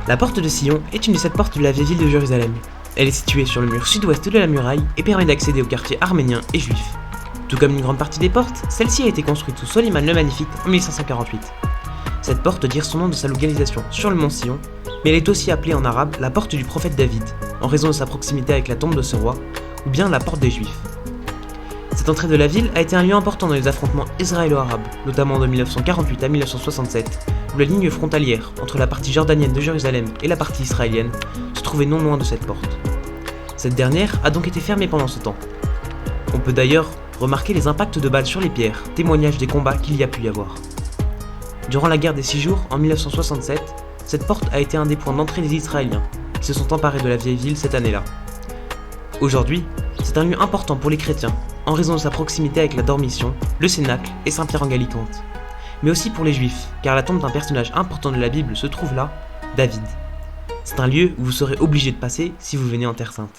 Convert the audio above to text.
La porte de Sion est une des 7 portes de la vieille ville de Jérusalem. Elle est située sur le mur sud-ouest de la muraille et permet d'accéder au quartier arménien et juif. Tout comme une grande partie des portes, celle-ci a été construite sous Soliman le Magnifique en 1548. Cette porte tire son nom de sa localisation sur le mont Sion, mais elle est aussi appelée en arabe la porte du prophète David, en raison de sa proximité avec la tombe de ce roi, ou bien la porte des Juifs. Cette entrée de la ville a été un lieu important dans les affrontements israélo-arabes, notamment de 1948 à 1967, où la ligne frontalière entre la partie jordanienne de Jérusalem et la partie israélienne se trouvait non loin de cette porte. Cette dernière a donc été fermée pendant ce temps. On peut d'ailleurs remarquer les impacts de balles sur les pierres, témoignage des combats qu'il y a pu y avoir. Durant la guerre des 6 jours, en 1967, cette porte a été un des points d'entrée des Israéliens, qui se sont emparés de la vieille ville cette année-là. Aujourd'hui, c'est un lieu important pour les chrétiens, en raison de sa proximité avec la Dormition, le Cénacle et Saint-Pierre en Gallicante. Mais aussi pour les Juifs, car la tombe d'un personnage important de la Bible se trouve là, David. C'est un lieu où vous serez obligé de passer si vous venez en Terre Sainte.